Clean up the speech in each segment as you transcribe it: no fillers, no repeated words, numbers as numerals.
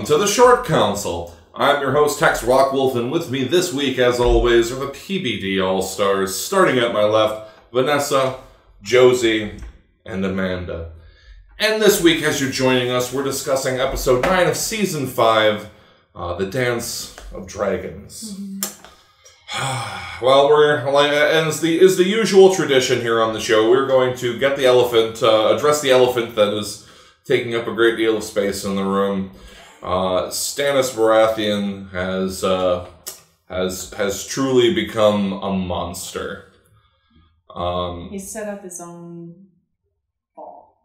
Welcome to the Short Council. I'm your host, Tex Rockwolf, and with me this week, as always, are the PBD All-Stars. Starting at my left, Vanessa, Josie, and Amanda. And this week, as you're joining us, we're discussing episode 9 of season 5, The Dance of Dragons. Well, as is the usual tradition here on the show, we're going to get the elephant, address the elephant that is taking up a great deal of space in the room. Stannis Baratheon has truly become a monster. He set up his own fall.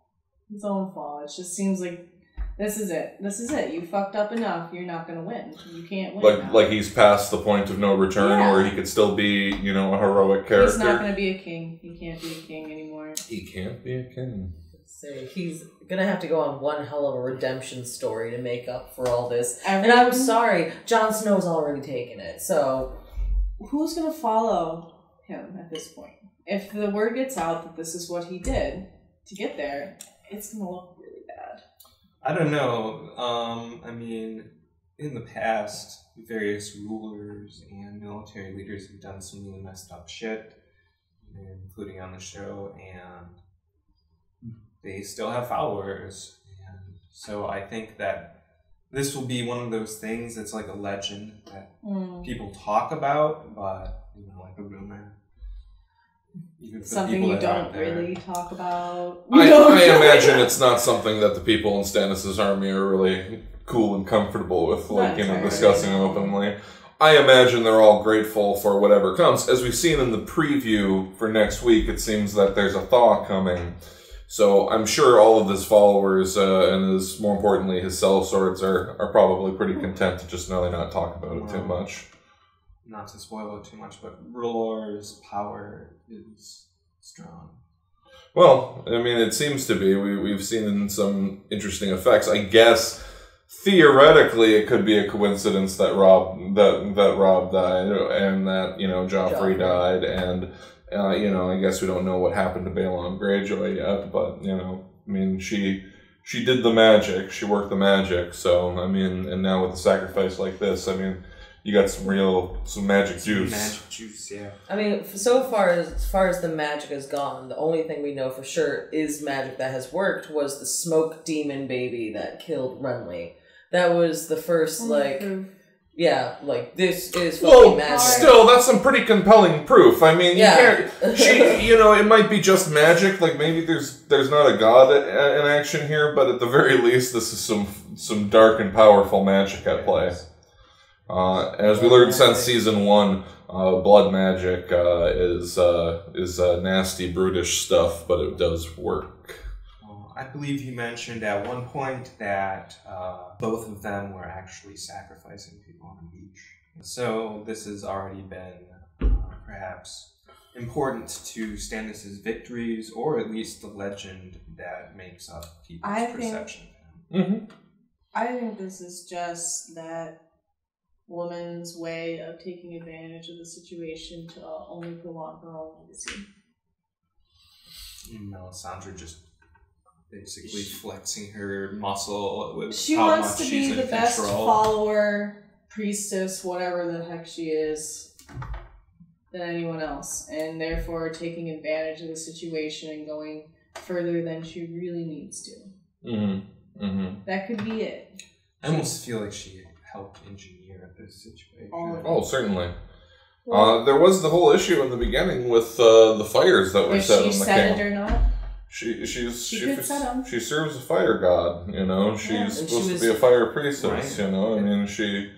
His own fall. It just seems like this is it. This is it. You fucked up enough. You're not going to win. You can't win. Like he's past the point of no return, where he could still be, a heroic character. He's not going to be a king. He can't be a king anymore. He can't be a king. Say he's gonna have to go on one hell of a redemption story to make up for all this. And I'm sorry, Jon Snow's already taken it. So who's gonna follow him at this point? If the word gets out that this is what he did to get there, it's gonna look really bad. I don't know. In the past, various rulers and military leaders have done some really messed up shit, including on the show, and they still have followers. And so I think that this will be one of those things that's like a legend that people talk about, but, like a rumor. Even for something people you that don't really talk about. I imagine it's not something that the people in Stannis' army are really cool and comfortable with, discussing openly. I imagine they're all grateful for whatever comes. As we've seen in the preview for next week, it seems that there's a thaw coming. So I'm sure all of his followers, and more importantly, his sellswords are probably pretty content to just really not talk about it too much. Not to spoil it too much, but R'hllor's power is strong. Well, it seems to be. We've seen some interesting effects. I guess theoretically it could be a coincidence that Robb died and that Joffrey died, and I guess we don't know what happened to Balon Greyjoy yet, but she did the magic, she worked the magic. So and now with a sacrifice like this, you got some magic juice. Magic juice, yeah. So far as the magic has gone, the only thing we know for sure is magic that has worked was the smoke demon baby that killed Renly. That was the first, this is fucking magic. Still, that's some pretty compelling proof. You can't, it might be just magic, like maybe there's not a god in action here, but at the very least, this is some dark and powerful magic at play. As we learned since season 1, blood magic is nasty, brutish stuff, but it does work. I believe you mentioned at one point that both of them were actually sacrificing people on the beach. So this has already been perhaps important to Stannis' victories, or at least the legend that makes up people's perception of him. I think this is just that woman's way of taking advantage of the situation to only prolong her own legacy. Melisandre just basically flexing her muscle with she how wants much to she's be the in best control. follower, priestess, whatever the heck she is, than anyone else, and therefore taking advantage of the situation and going further than she really needs to. That could be it. I almost feel like she helped engineer this situation. Oh, certainly. There was the whole issue in the beginning with the fires that were set on the camp. She said it or not? She serves a fire god, She's supposed to be a fire priestess, Right. She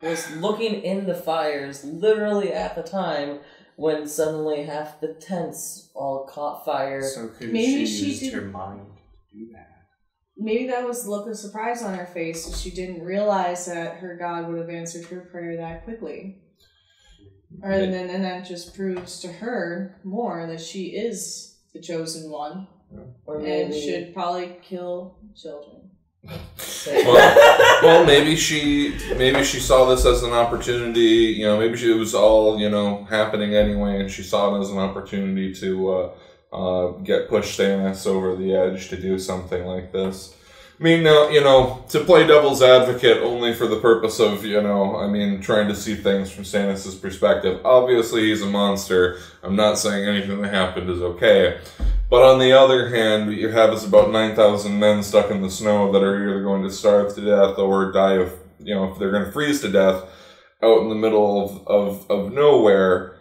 was looking in the fires literally at the time when suddenly half the tents all caught fire. So could Maybe she she used her mind to do that? Maybe that was the look of surprise on her face, so she didn't realize that her god would have answered her prayer that quickly. And that just proves to her more that she is the chosen one, and should probably kill children. well, maybe she saw this as an opportunity. Maybe it was all happening anyway, and she saw it as an opportunity to push Stannis over the edge to do something like this. I mean, to play devil's advocate only for the purpose of, trying to see things from Stannis' perspective. Obviously, he's a monster. I'm not saying anything that happened is okay. But on the other hand, what you have is about 9,000 men stuck in the snow that are either going to starve to death or die of, if they're going to freeze to death out in the middle of nowhere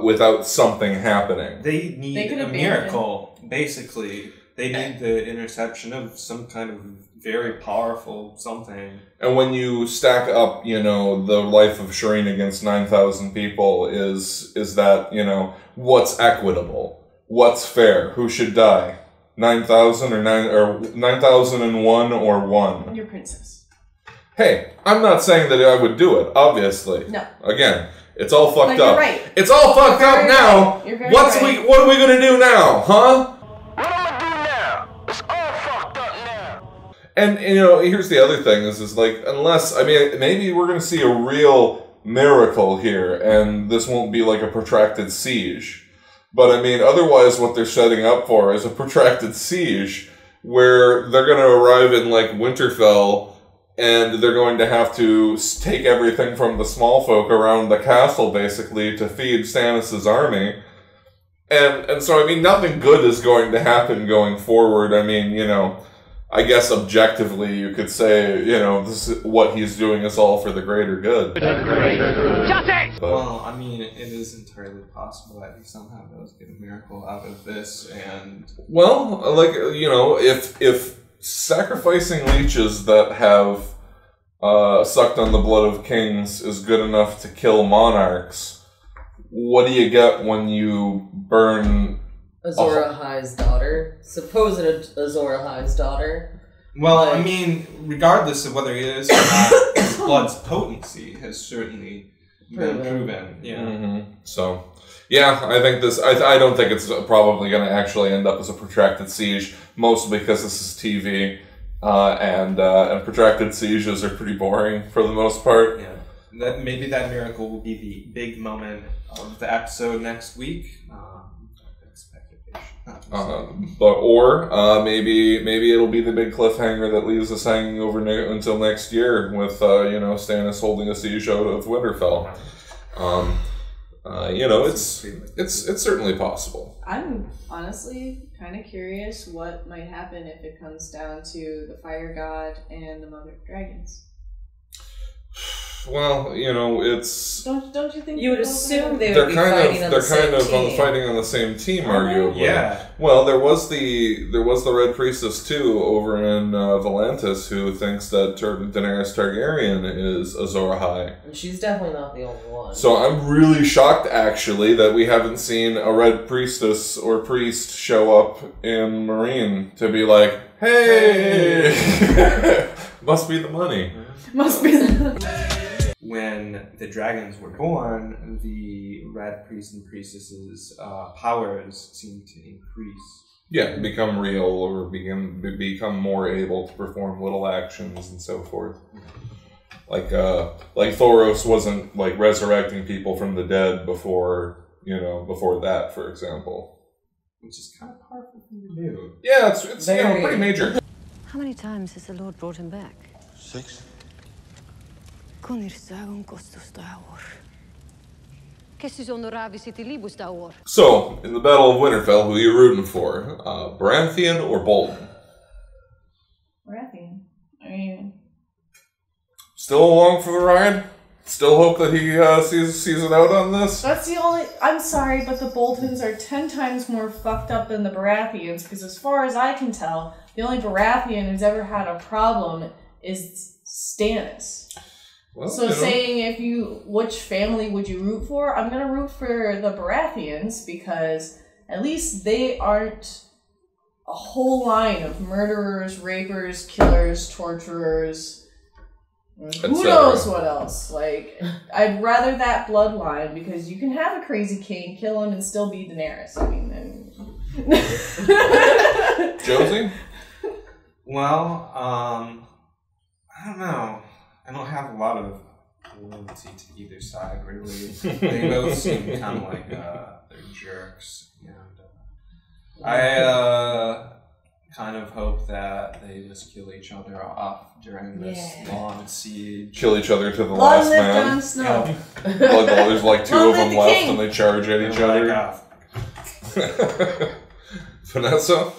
without something happening. They need a miracle, basically. They need the interception of some kind of very powerful something. And when you stack up, the life of Shireen against 9,000 people, is that, what's equitable? What's fair? Who should die? 9,000 or 9,001 or 1? Your princess. Hey, I'm not saying that I would do it, obviously. No. Again, it's all fucked up. You're right. It's all fucked up now. You're very What are we gonna do now, huh? And here's the other thing is unless, maybe we're going to see a real miracle here, and this won't be like a protracted siege. But otherwise what they're setting up for is a protracted siege, where they're going to arrive in Winterfell, and they're going to have to take everything from the small folk around the castle, basically, to feed Stannis' army. And so, nothing good is going to happen going forward. I guess objectively you could say, this is, what he's doing is all for the greater good. Well, it is entirely possible that he somehow does get a miracle out of this, and... Well, if sacrificing leeches that have sucked on the blood of kings is good enough to kill monarchs, what do you get when you burn... Azor Ahai's daughter. Supposed Azor Ahai's daughter. Well, regardless of whether it is or not, his blood's potency has certainly been proven. Yeah. Mm-hmm. So, yeah, I think I don't think it's probably going to actually end up as a protracted siege, mostly because this is TV, and protracted sieges are pretty boring for the most part. Yeah. Maybe that miracle will be the big moment of the episode next week. Maybe it'll be the big cliffhanger that leaves us hanging over until next year with Stannis holding a siege out of Winterfell. It's certainly possible. I'm honestly kind of curious what might happen if it comes down to the Fire God and the Mother of Dragons. Well, it's... Don't you think... You would assume they would be fighting on the same team. Fighting on the same team, arguably. Yeah. Well, there was the Red Priestess, too, over in Volantis, who thinks that Daenerys Targaryen is Azor Ahai. And she's definitely not the only one. So I'm really shocked, actually, that we haven't seen a Red Priestess or priest show up in Meereen to be like, hey! Must be the money. Must be the... When the dragons were born, the Red Priest and Priestesses' powers seemed to increase. Yeah, become real or become more able to perform little actions and so forth. Like Thoros wasn't resurrecting people from the dead before that, for example. Which is kind of powerful thing to do. Yeah, it's pretty major. How many times has the Lord brought him back? 6. So, in the Battle of Winterfell, who are you rooting for? Baratheon or Bolton? Baratheon. Still along for the ride? Still hope that he sees it out on this? That's the only... I'm sorry, but the Boltons are 10 times more fucked up than the Baratheons, because as far as I can tell, the only Baratheon who's ever had a problem is Stannis. Well, so saying which family would you root for? I'm going to root for the Baratheons, because at least they aren't a whole line of murderers, rapers, killers, torturers... Who knows what else? I'd rather that bloodline, because you can have a crazy king, kill him, and still be Daenerys. Josie? Well, I don't know. I don't have a lot of loyalty to either side, really. They both seem kind of like they're jerks. And kind of hope that they just kill each other off during this long siege. Kill each other to the Long last live man. Jon Snow. Like, there's like two Long of them live the left, king. and they charge at each Like, other. Vanessa?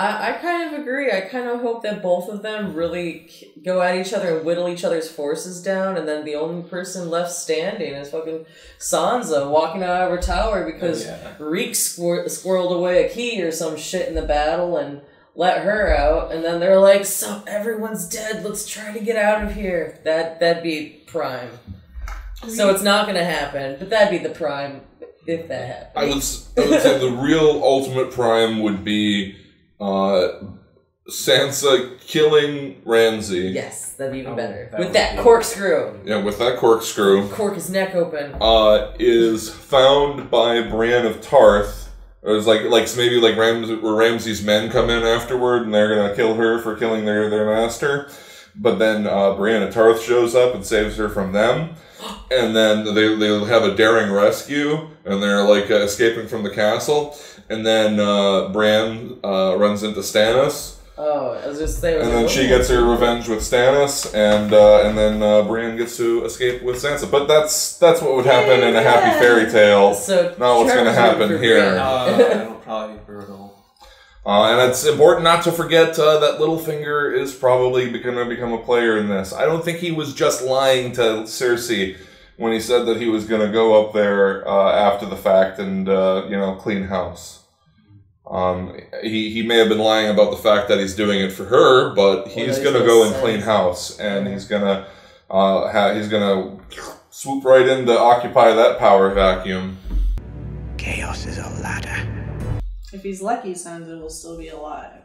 I kind of agree. I kind of hope that both of them really go at each other and whittle each other's forces down, and then the only person left standing is fucking Sansa walking out of her tower because Reek squirreled away a key or some shit in the battle and let her out, and then they're like, "So everyone's dead. Let's try to get out of here." That'd be prime. So it's not gonna happen, but that'd be the prime if that happened. I would say the real ultimate prime would be Sansa killing Ramsay. Yes, that'd be even Oh, better. that With would that be- corkscrew. Yeah, with that corkscrew. Cork his neck open. Is found by Brienne of Tarth. It was like maybe like Ramsay's men come in afterward and they're gonna kill her for killing their master. But then Brienne of Tarth shows up and saves her from them. And then they'll have a daring rescue and they're like escaping from the castle. And then Bran runs into Stannis. Oh, I was just saying. And then she gets her revenge with Stannis, and then Brienne gets to escape with Sansa. But that's what would happen in a happy fairy tale. So Not what's going to happen here. It'll probably be brutal. And it's important not to forget that Littlefinger is probably going to become a player in this. I don't think he was just lying to Cersei when he said that he was going to go up there after the fact and clean house. He may have been lying about the fact that he's doing it for her, but he's going to go and clean house, and he's going to swoop right in to occupy that power vacuum. Chaos is a ladder. If he's lucky, Sansa will still be alive.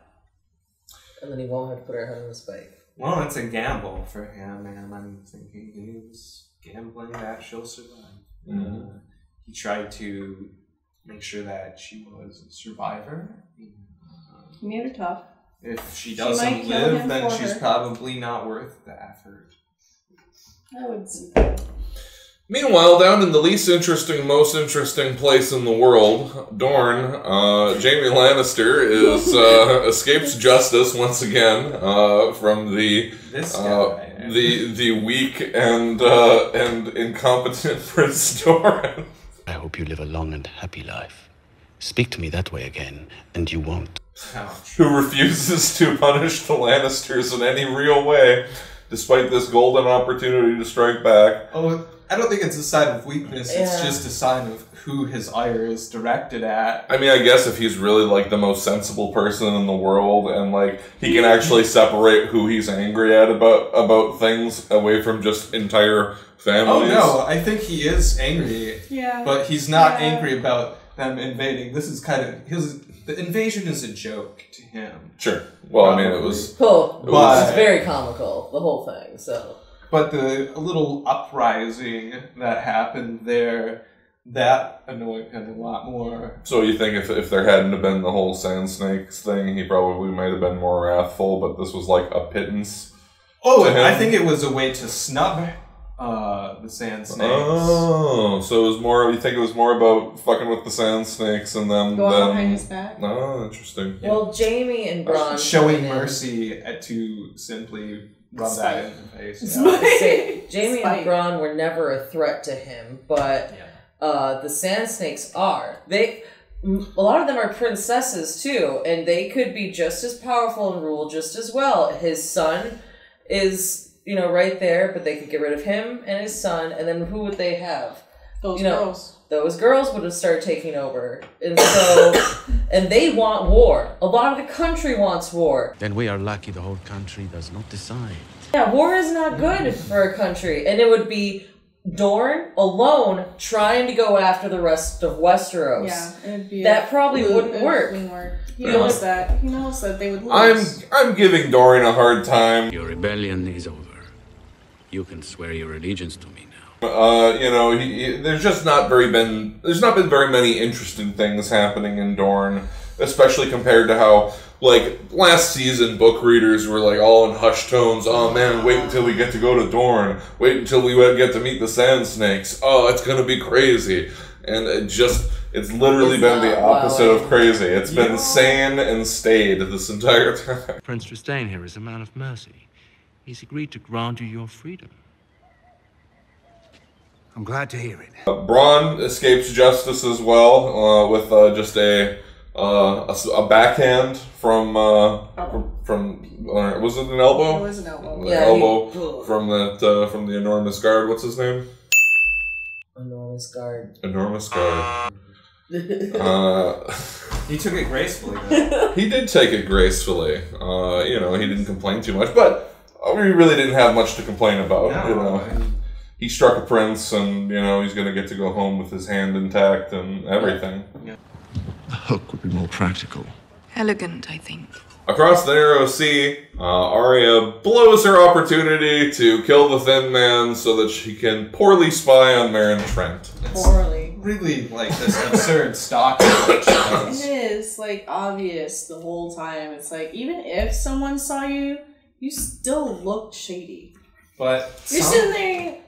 And then he won't have to put her head on the spike. Well, it's a gamble for him, and I'm thinking he's gambling that she'll survive. Mhm. He tried to make sure that she was a survivor. He made her tough. If she She doesn't might kill live, him then for she's her. probably not worth the effort. I would see that. Meanwhile, down in the least interesting, most interesting place in the world, Dorne, Jaime Lannister escapes justice once again from This guy. the weak and incompetent Prince Doran. I hope you live a long and happy life. Speak to me that way again, and you won't. Ouch. Who refuses to punish the Lannisters in any real way, despite this golden opportunity to strike back. Oh, I don't think it's a sign of weakness. It's Yeah. just a sign of who his ire is directed at. I mean, I guess if he's really like the most sensible person in the world, and like he can actually separate who he's angry at about things away from just entire Oh families. no, I think he is angry, Yeah. but he's not Yeah. angry about them invading. This is kind of the invasion is a joke to him. Sure. Well, I mean, it was. Cool. But- It's very comical, the whole thing, so. But the little uprising that happened there, that annoyed him a lot more. So you think if there hadn't have been the whole Sand Snakes thing, he probably might have been more wrathful, but this was like a pittance. Oh, To and I him? think it was a way to snub the Sand Snakes. Oh, so it was more. You think it was more about fucking with the Sand Snakes and then Going behind his back. Oh, interesting. Well, Jamie and Bronn Showing coming in- mercy to simply rub that in the face. Spite. Say, Jamie Spite. and Bronn were never a threat to him, but the Sand Snakes are. A lot of them are princesses too, and they could be just as powerful and rule just as well. His son is, right there, but they could get rid of him and his son, and then who would they have? Those You know, girls. Those girls would have started taking over. And so, and they want war. A lot of the country wants war. Then we are lucky the whole country does not decide. Yeah, war is not good for a country. And it would be Dorne alone trying to go after the rest of Westeros. Yeah, it'd be That probably wouldn't work. He knows that. He knows that they would I'm lose. giving Dorian a hard time. Your rebellion is over. You can swear your allegiance to me now. There's not been very many interesting things happening in Dorne, especially compared to how, like, last season book readers were like all in hushed tones. Oh man, wait until we get to go to Dorne. Wait until we get to meet the Sand Snakes. Oh, it's gonna be crazy. And it's literally been the opposite of crazy. It's been sane and stayed this entire time. Prince Tristane here is a man of mercy. He's agreed to grant you your freedom. I'm glad to hear it. Bronn escapes justice as well, with just a backhand from was it an elbow? It was an elbow. Yeah, elbow from the enormous guard. What's his name? Enormous guard. Enormous guard. He took it gracefully, though. He did take it gracefully. He didn't complain too much, but we really didn't have much to complain about. He struck a prince, and he's going to get to go home with his hand intact and everything. Yeah. A hook would be more practical. Elegant, I think. Across the Narrow Sea, Arya blows her opportunity to kill the Thin Man so that she can poorly spy on Meryn Trant. Poorly. Really, like, this absurd stalking that she does. It is, obvious the whole time. It's even if someone saw you, you still looked shady. But you're sitting there.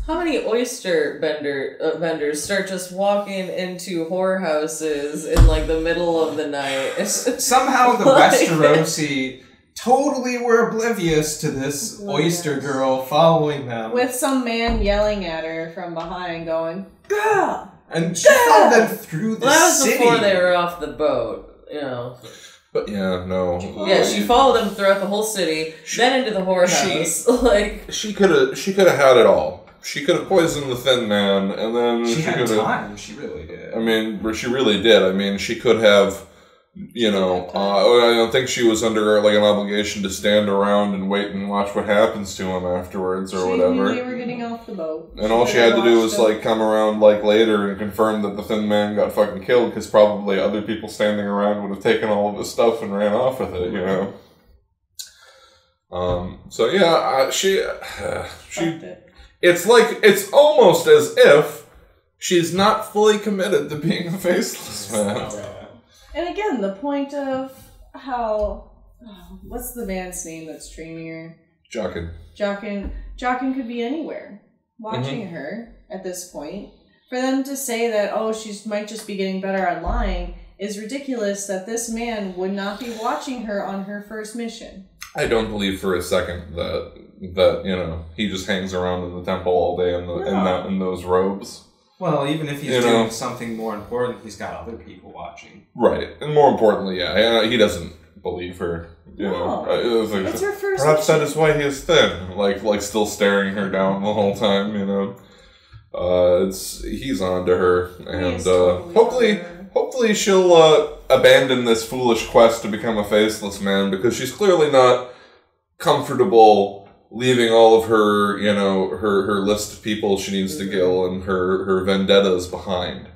How many oyster vendors start just walking into whorehouses in the middle of the night? Somehow the Westerosi totally were oblivious to this oyster girl following them. With some man yelling at her from behind going, "Gah!" And she followed them through the city. That was before they were off the boat, But no. Yeah, she followed them throughout the whole city, then into the whorehouse. She could have had it all. She could have poisoned the Thin Man, and then she had could have. time. She really did. I mean, she really did. I mean, she could have. I don't think she was under an obligation to stand around and wait and watch what happens to him afterwards or whatever. She knew they were getting off the boat. And all she had to do was come around later and confirm that the Thin Man got fucking killed, because probably other people standing around would have taken all of his stuff and ran off with it. She. It's almost as if she's not fully committed to being a faceless man. And again, the point of how... what's the man's name that's training her? Jaqen. Jaqen could be anywhere watching her at this point. For them to say that, she might just be getting better at lying is ridiculous, that this man would not be watching her on her first mission. I don't believe for a second that he just hangs around in the temple all day in those robes. Well, even if he's doing something more important, he's got other people watching. Right, and more importantly, he doesn't believe her. It's her first perhaps that is why he is thin, still staring her down the whole time. He's on to her, and hopefully she'll abandon this foolish quest to become a faceless man, because she's clearly not comfortable leaving all of her, her list of people she needs to kill and her vendettas behind.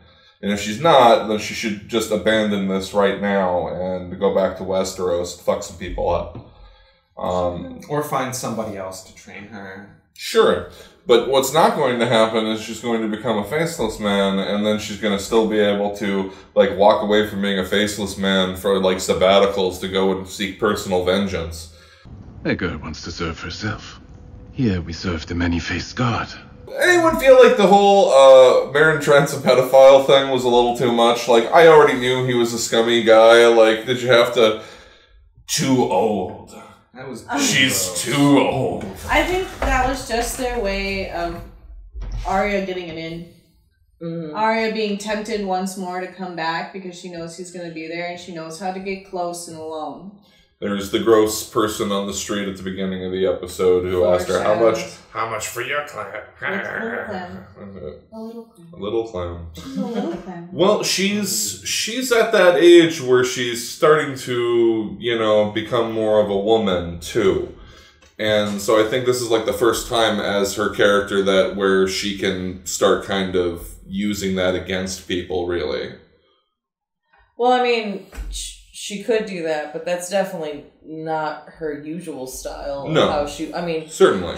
And if she's not, then she should just abandon this right now and go back to Westeros to fuck some people up. Or find somebody else to train her. Sure. But what's not going to happen is she's going to become a faceless man, and then she's going to still be able to, walk away from being a faceless man for, sabbaticals to go and seek personal vengeance. That girl wants to serve herself. Here we serve the many-faced god. Anyone feel like the whole Meryn Trant's a pedophile thing was a little too much? I already knew he was a scummy guy. Did you have to... Too old. That was She's too old. I think that was just their way of Arya getting an in. Arya being tempted once more to come back because she knows he's going to be there and she knows how to get close and alone. There's the gross person on the street at the beginning of the episode who asked her, how much for your clan? A little clan. A little clown. She's a little clan. Well, she's at that age where she's starting to, become more of a woman too. And so I think this is the first time as her character where she can start kind of using that against people, really. Well, I mean, she could do that, but that's definitely not her usual style. No. How certainly.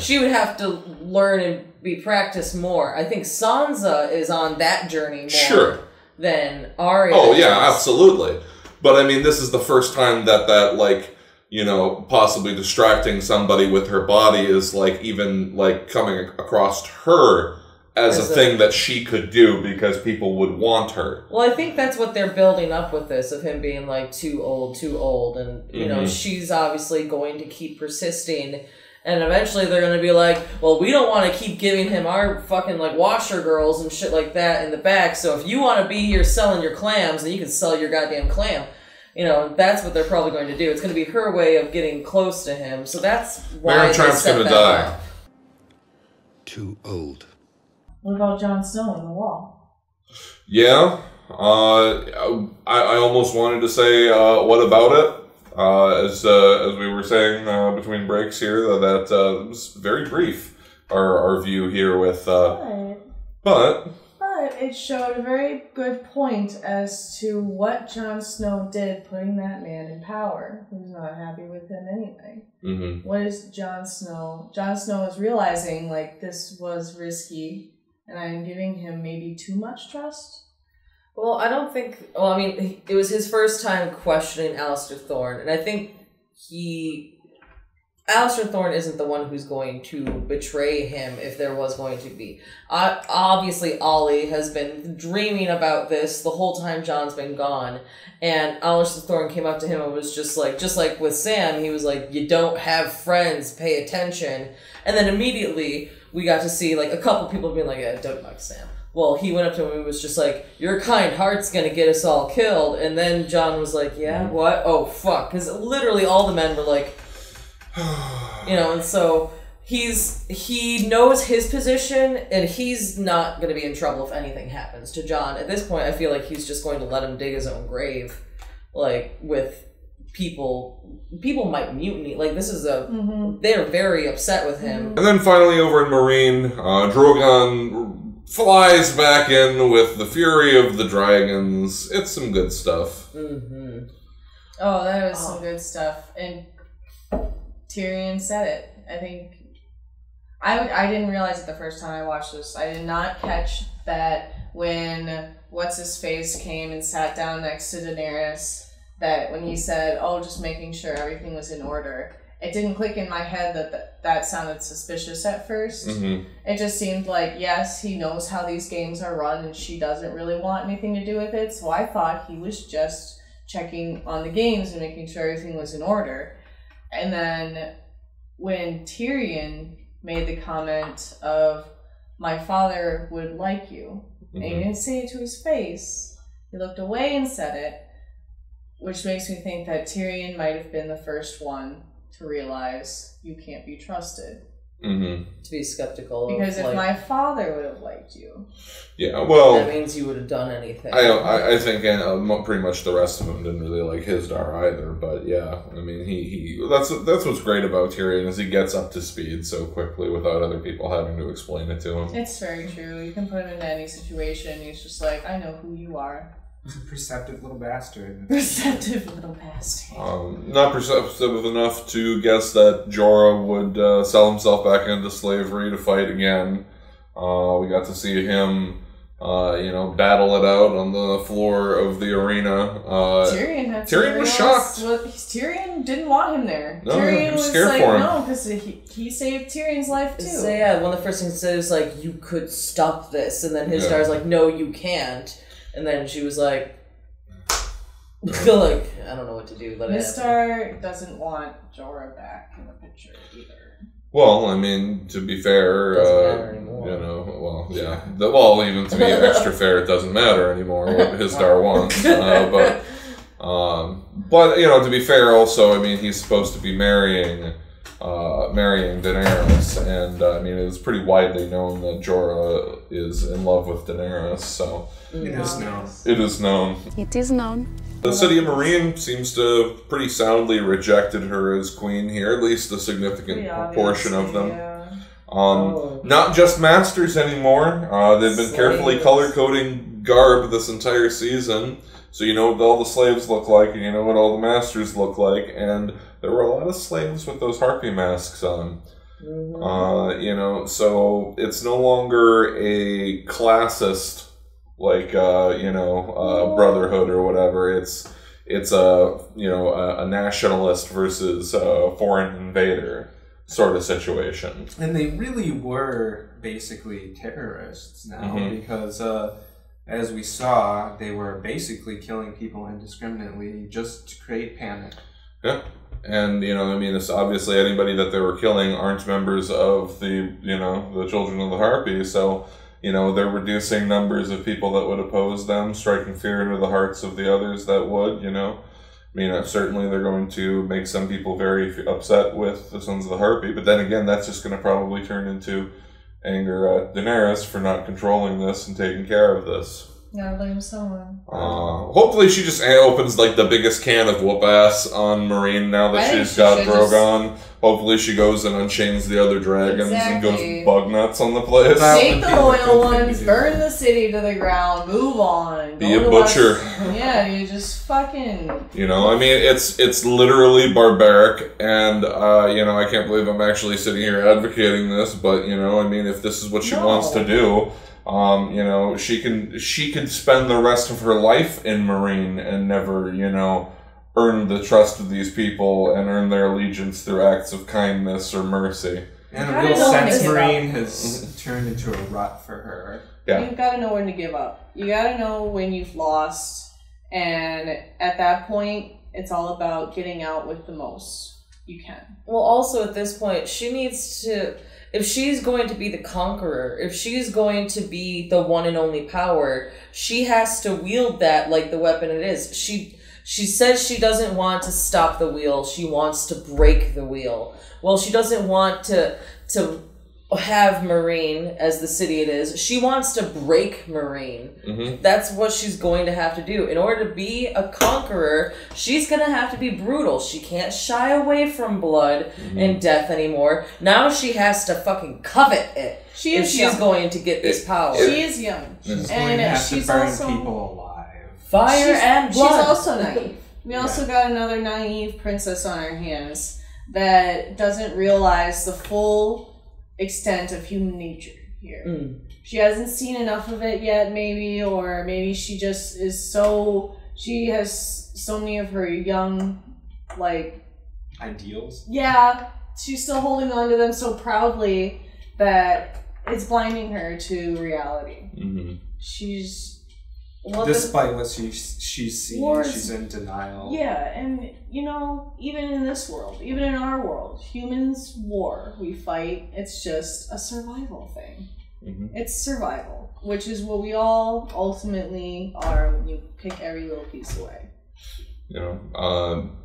She would have to learn and practice more. I think Sansa is on that journey more than Arya. Oh, yeah, absolutely. But I mean, this is the first time that possibly distracting somebody with her body is even coming across her as a thing that she could do because people would want her. Well, I think that's what they're building up with this, of him being like too old, and you know, she's obviously going to keep persisting, and eventually they're going to be like, well, we don't want to keep giving him our fucking like washer girls and shit like that in the back, so if you want to be here selling your clams, then you can sell your goddamn clam. You know, that's what they're probably going to do. It's going to be her way of getting close to him, so that's why Baron Tramp's going to die. Up. Too old. What about Jon Snow on the wall? Yeah. I almost wanted to say, what about it? As we were saying between breaks here, that was very brief, our view here with... But it showed a very good point as to what Jon Snow did putting that man in power. He was not happy with him anyway. Mm-hmm. What is Jon Snow? Jon Snow is realizing, like, this was risky, and I'm giving him maybe too much trust. Well, I don't think... Well, I mean, it was his first time questioning Alistair Thorne, and I think Alistair Thorne isn't the one who's going to betray him if there was going to be. Obviously, Ollie has been dreaming about this the whole time Jon's been gone, and Alistair Thorne came up to him and was just like with Sam, he was like, you don't have friends, pay attention. And then immediately, we got to see like a couple people being like, yeah, don't like Sam. Well, he went up to him and was just like, your kind heart's gonna get us all killed. And then Jon was like, yeah, what? Oh, fuck. Because literally all the men were like, you know, and so he knows his position, and he's not going to be in trouble if anything happens to Jon. At this point, I feel like he's just going to let him dig his own grave, like, with people might mutiny. Like, this is they're very upset with him. And then finally over in Meereen, Drogon flies back in with the fury of the dragons. It's some good stuff. Mm-hmm. Oh, that was some good stuff. And Tyrion said it. I think I didn't realize it the first time I watched this. I did not catch that when what's-his-face came and sat down next to Daenerys, that when he said, oh, just making sure everything was in order, it didn't click in my head that sounded suspicious at first. Mm-hmm. It just seemed like, yes, he knows how these games are run and she doesn't really want anything to do with it, so I thought he was just checking on the games and making sure everything was in order. And then when Tyrion made the comment of, my father would like you, and he didn't say it to his face, he looked away and said it, which makes me think that Tyrion might have been the first one to realize you can't be trusted. Mm-hmm. To be skeptical because of, if my father would have liked you, yeah, well, that means you would have done anything. I think pretty much the rest of them didn't really like Hizdahr either. But yeah, I mean, he that's what's great about Tyrion is he gets up to speed so quickly without other people having to explain it to him. It's very true. You can put him into any situation. He's just like, I know who you are. Perceptive little bastard. Perceptive little bastard. Not perceptive enough to guess that Jorah would sell himself back into slavery to fight again. We got to see him, battle it out on the floor of the arena. Tyrion was shocked. Tyrion didn't want him there. No, Tyrion he was scared like, for him. no, because he saved Tyrion's life too. So yeah, one of the first things he said was like, you could stop this, and then Hizdahr's like, no, you can't. And then she was like, I don't know what to do. Hizdahr doesn't want Jorah back in the picture either. Well, I mean, to be fair, doesn't matter anymore. Even to be extra fair, it doesn't matter anymore what Hizdahr wants. But to be fair, also, I mean, he's supposed to be marrying Daenerys, and I mean, it's pretty widely known that Jorah is in love with Daenerys, so it is known. It is known. It is known. The city of Meereen seems to have pretty soundly rejected her as queen here, at least a significant proportion of them. Yeah. Not just masters anymore. They've been carefully color-coding garb this entire season, so you know what all the slaves look like, and you know what all the masters look like, and there were a lot of slaves with those harpy masks on. Mm-hmm. So it's no longer a classist brotherhood or whatever. It's a nationalist versus a foreign invader. sort of situation. And they really were basically terrorists now because, as we saw, they were basically killing people indiscriminately just to create panic. Yeah. And, it's obviously anybody that they were killing aren't members of the Children of the Harpy, so, they're reducing numbers of people that would oppose them, striking fear into the hearts of the others that would, certainly they're going to make some people very upset with the Sons of the Harpy, but then again, that's just going to probably turn into anger at Daenerys for not controlling this and taking care of this. Gotta blame someone. Hopefully she just opens the biggest can of whoop ass on Marine now that she's got Drogon. Hopefully she goes and unchains the other dragons and goes bug nuts on the place. Take the loyal ones, burn the city to the ground, move on. Be a butcher. Yeah, you just fucking... it's literally barbaric, and, I can't believe I'm actually sitting here advocating this, but, if this is what she wants to do... she can spend the rest of her life in Marine and never, earn the trust of these people and earn their allegiance through acts of kindness or mercy. And a real sense Marine has turned into a rut for her. Yeah. You've got to know when to give up. You got to know when you've lost, and at that point, it's all about getting out with the most you can. Well, also at this point, she needs to... If she's going to be the conqueror, if she's going to be the one and only power, she has to wield that like the weapon it is. She says she doesn't want to stop the wheel. She wants to break the wheel. Well, she doesn't want to have Marine as the city it is. She wants to break Marine. Mm-hmm. That's what she's going to have to do. In order to be a conqueror, she's going to have to be brutal. She can't shy away from blood and death anymore. Now she has to fucking covet it. She's going to get this power. She is young. She's going to have to burn people alive. Fire and blood. She's also naive. We also got another naive princess on our hands that doesn't realize the full extent of human nature here. She hasn't seen enough of it yet, maybe, or maybe she just is she has so many of her young, ideals. Yeah, she's still holding on to them so proudly that it's blinding her to reality. She's... Despite what she's seen, she's in denial. Yeah, and even in this world, even in our world, humans war. We fight. It's just a survival thing. It's survival, which is what we all ultimately are when you pick every little piece away.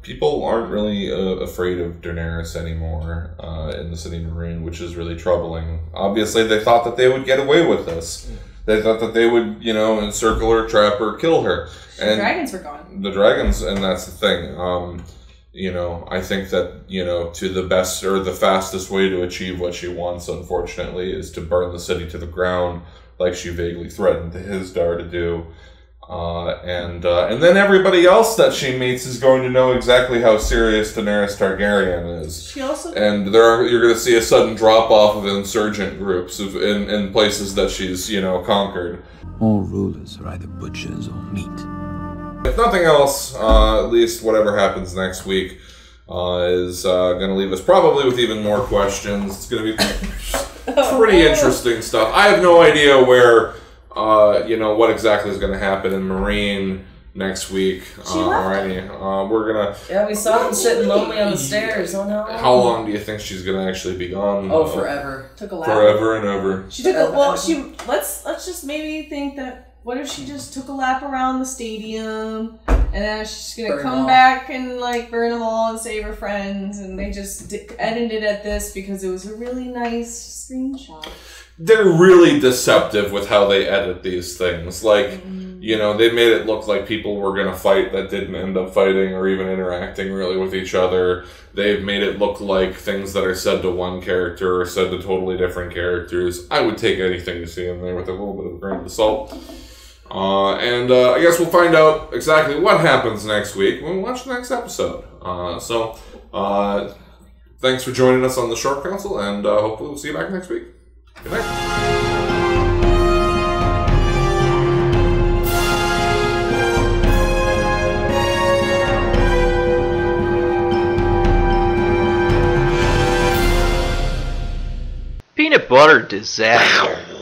People aren't really afraid of Daenerys anymore in the city of Marine, which is really troubling. Obviously, they thought that they would get away with this. They thought that they would, encircle her, trap her, kill her. And the dragons were gone. The dragons, and that's the thing. I think that, to the best or the fastest way to achieve what she wants, unfortunately, is to burn the city to the ground, like she vaguely threatened to Hizdahr to do. And then everybody else that she meets is going to know exactly how serious Daenerys Targaryen is. She also... And you're going to see a sudden drop-off of insurgent groups in places that she's, conquered. All rulers are either butchers or meat. If nothing else, at least whatever happens next week is going to leave us probably with even more questions. It's going to be pretty interesting stuff. I have no idea where... what exactly is going to happen in Marine next week or any. We're gonna. Yeah, we saw them sitting lonely on the stairs. Oh no! How long do you think she's going to actually be gone? Oh, forever. Took a lap. Forever and ever. She took a. Well, let's just maybe think that. What if she just took a lap around the stadium and then she's gonna come back and burn them all and save her friends, and they just edited at this because it was a really nice screenshot. They're really deceptive with how they edit these things. They made it look like people were going to fight that didn't end up fighting or even interacting really with each other. They've made it look like things that are said to one character are said to totally different characters. I would take anything you see in there with a little bit of a grain of salt. And I guess we'll find out exactly what happens next week when we watch the next episode. Thanks for joining us on the Short Council, and hopefully we'll see you back next week. Good night. peanut butter disaster.